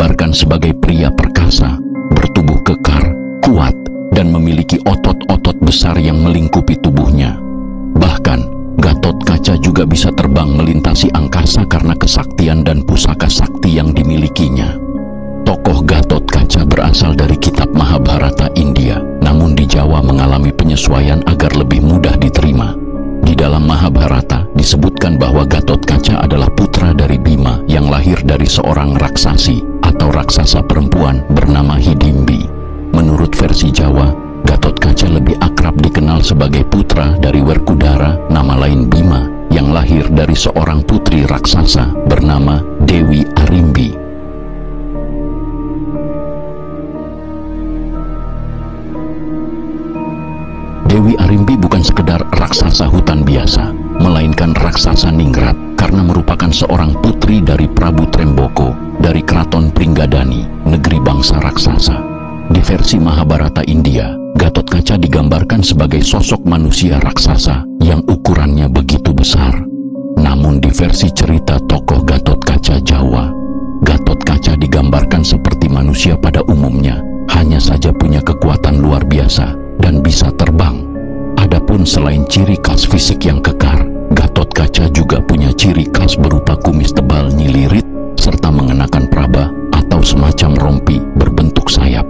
digambarkan sebagai pria perkasa, bertubuh kekar, kuat, dan memiliki otot-otot besar yang melingkupi tubuhnya. Bahkan, Gatot Kaca juga bisa terbang melintasi angkasa karena kesaktian dan pusaka sakti yang dimilikinya. Tokoh Gatot Kaca berasal dari kitab Mahabharata India, namun di Jawa mengalami penyesuaian agar lebih mudah diterima. Di dalam Mahabharata disebutkan bahwa Gatot Kaca adalah putra dari Bima yang lahir dari seorang raksasi atau raksasa perempuan bernama Hidimbi. Menurut versi Jawa, Gatot Kaca lebih akrab dikenal sebagai putra dari Werkudara, nama lain Bima, yang lahir dari seorang putri raksasa bernama Dewi Arimbi. Dewi Arimbi bukan sekedar raksasa hutan biasa, melainkan raksasa ningrat karena merupakan seorang putri dari Prabu Tremboko dari Keraton Pringgadani, negeri bangsa raksasa. Di versi Mahabharata India, Gatot Kaca digambarkan sebagai sosok manusia raksasa yang ukurannya begitu besar. Namun di versi cerita tokoh Gatot Kaca Jawa, Gatot Kaca digambarkan seperti manusia pada umumnya, hanya saja punya kekuatan luar biasa dan bisa terbang. Adapun selain ciri khas fisik yang kekar, Gatot Kaca juga punya ciri khas berupa kumis tebal nyilirit serta mengenakan praba atau semacam rompi berbentuk sayap.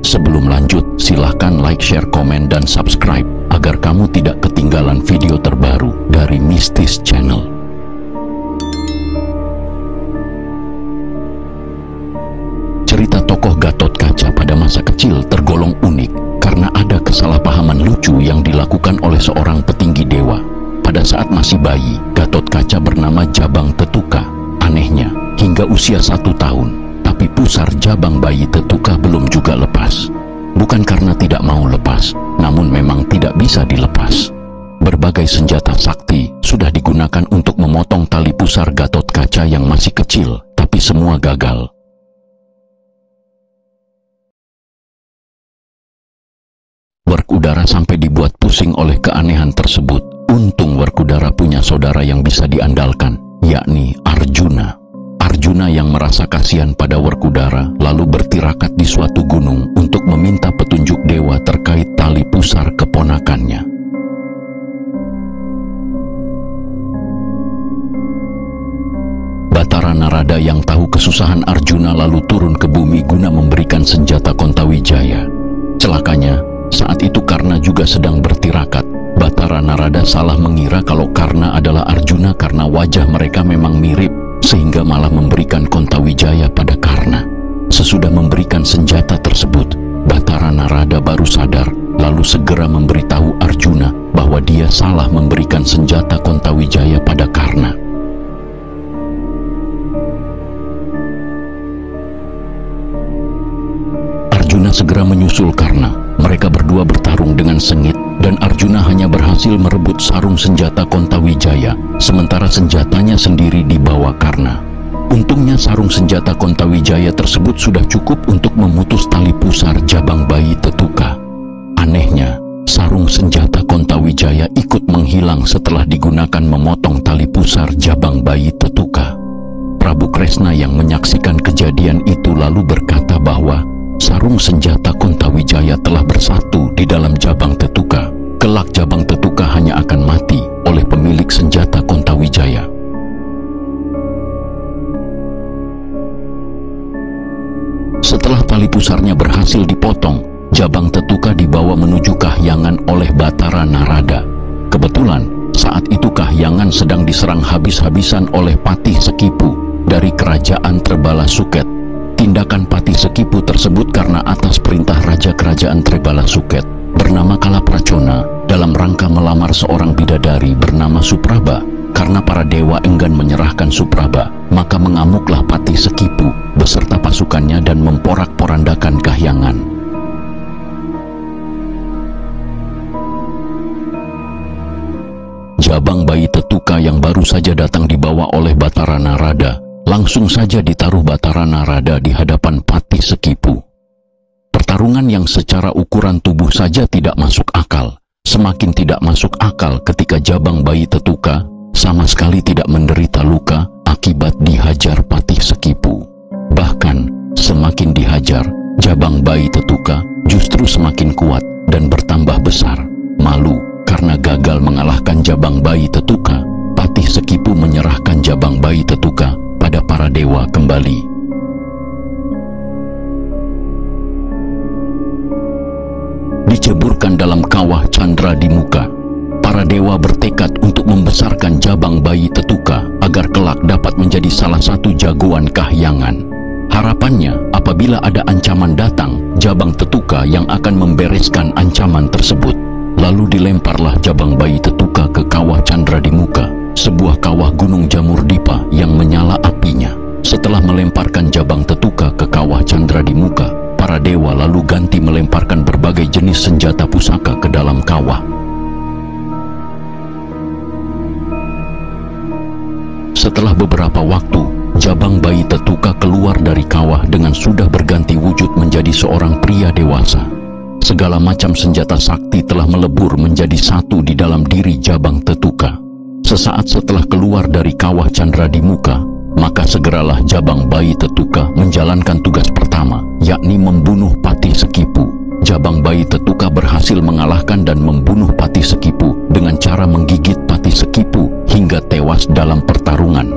Sebelum lanjut, silahkan like, share, komen, dan subscribe agar kamu tidak ketinggalan video terbaru dari Mistis Channel. Cerita tokoh Gatot Kaca pada masa kecil tergolong unik karena ada kesalahpahaman lucu yang dilakukan oleh seorang petinggi dewa. Pada saat masih bayi, Gatot Kaca bernama Jabang Tetuka. Anehnya, hingga usia 1 tahun, tapi pusar jabang bayi Tetuka belum juga lepas. Bukan karena tidak mau lepas, namun memang tidak bisa dilepas. Berbagai senjata sakti sudah digunakan untuk memotong tali pusar Gatot Kaca yang masih kecil, tapi semua gagal. Werkudara sampai dibuat pusing oleh keanehan tersebut. Untung Werkudara punya saudara yang bisa diandalkan, yakni Arjuna. Arjuna yang merasa kasihan pada Werkudara lalu bertirakat di suatu gunung untuk meminta petunjuk dewa terkait tali pusar keponakannya. Batara Narada yang tahu kesusahan Arjuna lalu turun ke bumi guna memberikan senjata Kontawijaya. Celakanya, saat itu Karna juga sedang bertirakat. Batara Narada salah mengira kalau Karna adalah Arjuna karena wajah mereka memang mirip, sehingga malah memberikan Kontawijaya pada Karna. Sesudah memberikan senjata tersebut, Batara Narada baru sadar, lalu segera memberitahu Arjuna bahwa dia salah memberikan senjata Kontawijaya pada Karna. Arjuna segera menyusul Karna. Mereka berdua bertarung dengan sengit dan Arjuna hanya berhasil merebut sarung senjata Kontawijaya, sementara senjatanya sendiri dibawa Karna. Untungnya sarung senjata Kontawijaya tersebut sudah cukup untuk memutus tali pusar jabang bayi Tetuka. Anehnya, sarung senjata Kontawijaya ikut menghilang setelah digunakan memotong tali pusar jabang bayi Tetuka. Prabu Kresna yang menyaksikan kejadian itu lalu berkata bahwa sarung senjata Kontawijaya telah bersatu di dalam jabang Tetuka. Kelak jabang Tetuka hanya akan mati oleh pemilik senjata Kontawijaya. Setelah tali pusarnya berhasil dipotong, jabang Tetuka dibawa menuju Kahyangan oleh Batara Narada. Kebetulan, saat itu Kahyangan sedang diserang habis-habisan oleh Patih Sekipu dari kerajaan Trebala Suket. Tindakan Patih Sekipu tersebut karena atas perintah Raja Kerajaan Trebala Suket bernama Kalapracona dalam rangka melamar seorang bidadari bernama Supraba. Karena para dewa enggan menyerahkan Supraba, maka mengamuklah Patih Sekipu beserta pasukannya dan memporak-porandakan Kahyangan. Jabang bayi Tetuka yang baru saja datang dibawa oleh Batara Narada langsung saja ditaruh Batara Narada di hadapan Patih Sekipu. Pertarungan yang secara ukuran tubuh saja tidak masuk akal, semakin tidak masuk akal ketika jabang bayi Tetuka sama sekali tidak menderita luka akibat dihajar Patih Sekipu. Bahkan, semakin dihajar, jabang bayi Tetuka justru semakin kuat dan bertambah besar. Malu karena gagal mengalahkan jabang bayi Tetuka, Patih Sekipu menyerahkan jabang bayi Tetuka pada para dewa kembali. Diceburkan dalam kawah Chandra di muka, para dewa bertekad untuk membesarkan jabang bayi Tetuka agar kelak dapat menjadi salah satu jagoan kahyangan. Harapannya, apabila ada ancaman datang, jabang Tetuka yang akan membereskan ancaman tersebut. Lalu dilemparlah jabang bayi Tetuka ke kawah Chandra di muka, sebuah kawah gunung jamur dipa yang menyala apinya. Setelah melemparkan jabang Tetuka ke kawah Chandra di muka, para dewa lalu ganti melemparkan berbagai jenis senjata pusaka ke dalam kawah. Setelah beberapa waktu, jabang bayi Tetuka keluar dari kawah dengan sudah berganti wujud menjadi seorang pria dewasa. Segala macam senjata sakti telah melebur menjadi satu di dalam diri jabang Tetuka. Sesaat setelah keluar dari kawah Chandra di muka, maka segeralah jabang bayi Tetuka menjalankan tugas pertama, yakni membunuh Patih Sekipu. Jabang bayi Tetuka berhasil mengalahkan dan membunuh Patih Sekipu dengan cara menggigit Patih Sekipu hingga tewas dalam pertarungan.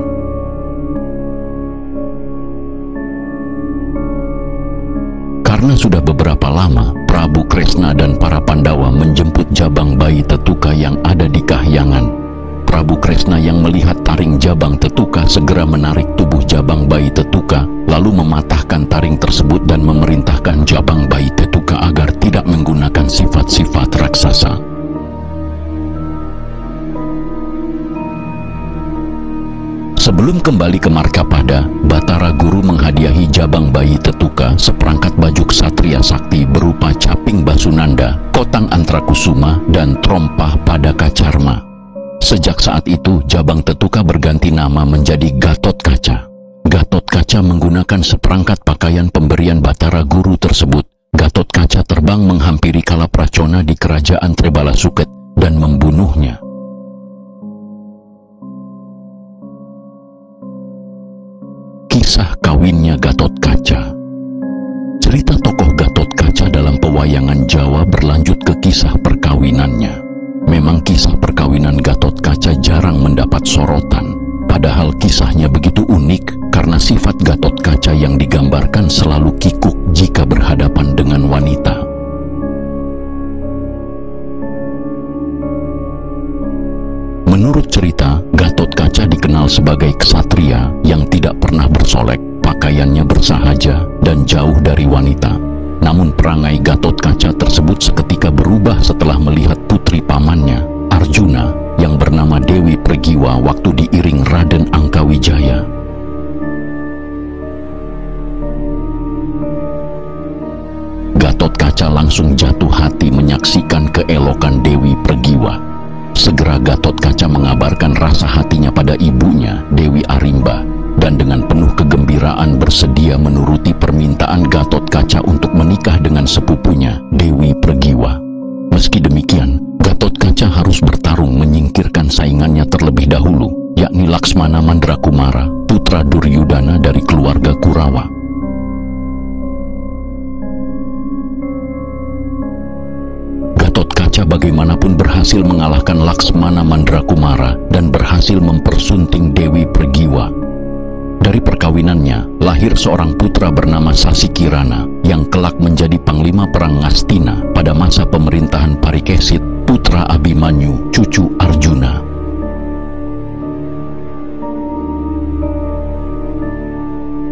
Karena sudah beberapa lama, Prabu Kresna dan para Pandawa menjemput jabang bayi Tetuka yang ada di kahyangan. Prabu Kresna yang melihat taring jabang Tetuka segera menarik tubuh jabang bayi Tetuka, lalu mematahkan taring tersebut dan memerintahkan jabang bayi Tetuka agar tidak menggunakan sifat-sifat raksasa. Sebelum kembali ke Markapada, Batara Guru menghadiahi jabang bayi Tetuka seperangkat baju ksatria sakti berupa caping Basunanda, kotang Antrakusuma, dan trompah pada Kacarma. Sejak saat itu, jabang Tetuka berganti nama menjadi Gatot Kaca. Gatot Kaca menggunakan seperangkat pakaian pemberian Batara Guru tersebut. Gatot Kaca terbang menghampiri Kalapracona di kerajaan Trebalasuket dan membunuhnya. Kisah kawinnya Gatot Kaca. Cerita tokoh Gatot Kaca dalam pewayangan Jawa berlanjut ke kisah perkawinannya. Memang kisah perkawinan Gatot Kaca jarang mendapat sorotan, padahal kisahnya begitu unik karena sifat Gatot Kaca yang digambarkan selalu kikuk jika berhadapan dengan wanita. Menurut cerita, Gatot Kaca dikenal sebagai ksatria yang tidak pernah bersolek, pakaiannya bersahaja dan jauh dari wanita. Namun perangai Gatot Kaca tersebut seketika berubah setelah melihat putri pamannya, Arjuna, yang bernama Dewi Pregiwa waktu diiring Raden Angkawijaya. Gatot Kaca langsung jatuh hati menyaksikan keelokan Dewi Pregiwa. Segera Gatot Kaca mengabarkan rasa hatinya pada ibunya, Dewi Arimba, dan dengan penuh kegembiraan bersedia menuruti permintaan Gatot Kaca untuk menikah dengan sepupunya, Dewi Pregiwa. Meski demikian, Gatot Kaca harus bertarung menyingkirkan saingannya terlebih dahulu, yakni Laksmana Mandrakumara, putra Duryudana dari keluarga Kurawa. Gatot Kaca bagaimanapun berhasil mengalahkan Laksmana Mandrakumara dan berhasil mempersunting Dewi Pregiwa. Dari perkawinannya, lahir seorang putra bernama Sasikirana yang kelak menjadi panglima perang Ngastina pada masa pemerintahan Parikesit, putra Abimanyu, cucu Arjuna.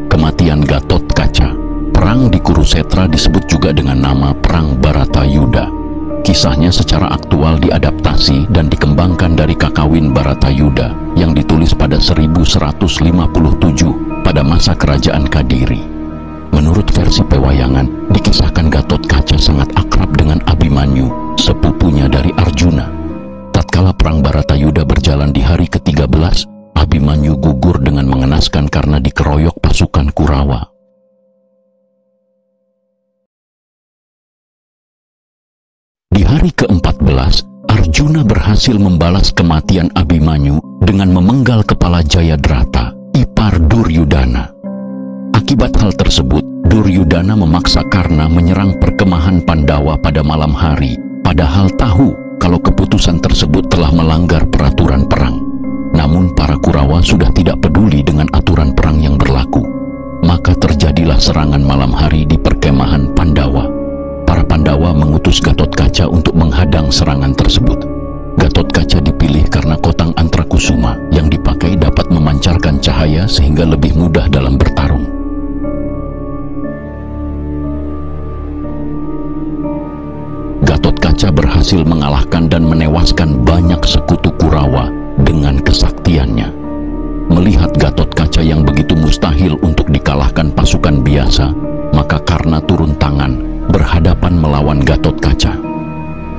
Kematian Gatot Kaca. Perang di Kurusetra disebut juga dengan nama Perang Baratayuda. Kisahnya secara aktual diadaptasi dan dikembangkan dari Kakawin Baratayuda yang ditulis pada 1157 pada masa kerajaan Kadiri. Menurut versi pewayangan, dikisahkan Gatot Kaca sangat akrab dengan Abimanyu, sepupunya dari Arjuna. Tatkala perang Baratayuda berjalan di hari ke-13, Abimanyu gugur dengan mengenaskan karena dikeroyok pasukan Kurawa. Di hari ke-14, Arjuna berhasil membalas kematian Abimanyu dengan memenggal kepala Jayadrata, ipar Duryudana. Akibat hal tersebut, Duryudana memaksa Karna menyerang perkemahan Pandawa pada malam hari, padahal tahu kalau keputusan tersebut telah melanggar peraturan perang. Namun para Kurawa sudah tidak peduli dengan aturan perang yang berlaku. Maka terjadilah serangan malam hari di perkemahan Pandawa. Para Pandawa mengutus Gatotkaca untuk menghadang serangan tersebut. Gatotkaca dipilih karena kotang Antrakusuma yang dipakai dapat memancarkan cahaya sehingga lebih mudah dalam bertarung. Gatotkaca berhasil mengalahkan dan menewaskan banyak sekutu Kurawa dengan kesaktiannya. Melihat Gatotkaca yang begitu mustahil untuk dikalahkan pasukan biasa, maka Karna turun tangan berhadapan melawan Gatotkaca.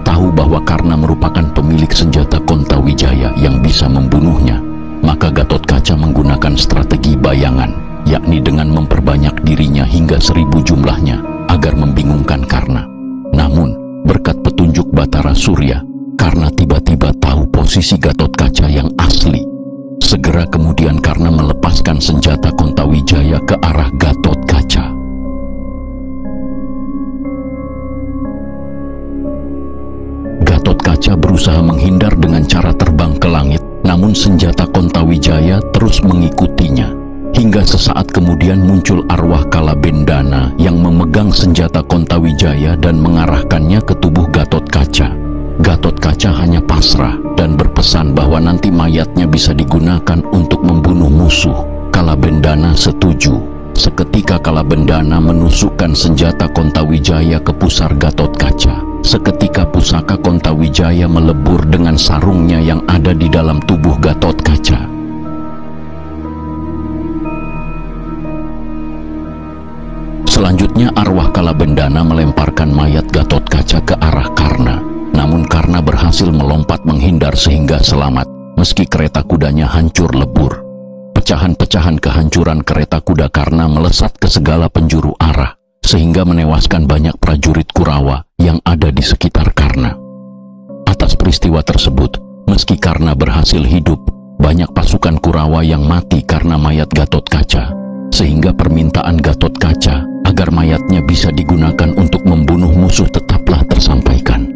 Tahu bahwa Karna merupakan pemilik senjata Kontawijaya yang bisa membunuhnya, maka Gatotkaca menggunakan strategi bayangan, yakni dengan memperbanyak dirinya hingga 1000 jumlahnya agar membingungkan Karna. Namun, berkat petunjuk Batara Surya, Karna tiba-tiba tahu posisi Gatotkaca yang asli. Segera kemudian Karna melepaskan senjata Kontawijaya ke arah Gatotkaca. Gatotkaca berusaha menghindar dengan cara terbang ke langit, namun senjata Kontawijaya terus mengikutinya. Hingga sesaat kemudian muncul arwah Kalabendana yang memegang senjata Kontawijaya dan mengarahkannya ke tubuh Gatotkaca. Gatotkaca hanya pasrah dan berpesan bahwa nanti mayatnya bisa digunakan untuk membunuh musuh. Kalabendana setuju. Seketika Kalabendana menusukkan senjata Kontawijaya ke pusar Gatotkaca. Seketika pusaka Kontawijaya melebur dengan sarungnya yang ada di dalam tubuh Gatotkaca. Selanjutnya arwah Kalabendana melemparkan mayat Gatotkaca ke arah Karna. Namun Karna berhasil melompat menghindar sehingga selamat, meski kereta kudanya hancur lebur. Pecahan-pecahan kehancuran kereta kuda Karna melesat ke segala penjuru arah, sehingga menewaskan banyak prajurit Kurawa yang ada di sekitar Karna. Atas peristiwa tersebut, meski Karna berhasil hidup, banyak pasukan Kurawa yang mati karena mayat Gatotkaca, sehingga permintaan Gatotkaca agar mayatnya bisa digunakan untuk membunuh musuh tetaplah tersampaikan.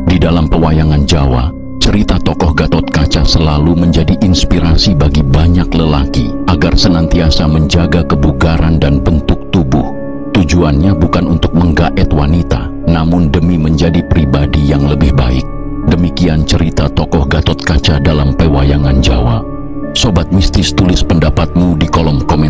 Di dalam pewayangan Jawa, cerita tokoh Gatotkaca selalu menjadi inspirasi bagi banyak lelaki agar senantiasa menjaga kebugaran dan bentuk tubuh. Tujuannya bukan untuk menggaet wanita, namun demi menjadi pribadi yang lebih baik. Demikian cerita tokoh Gatotkaca dalam pewayangan Jawa. Sobat Mistis, tulis pendapatmu di kolom komentar.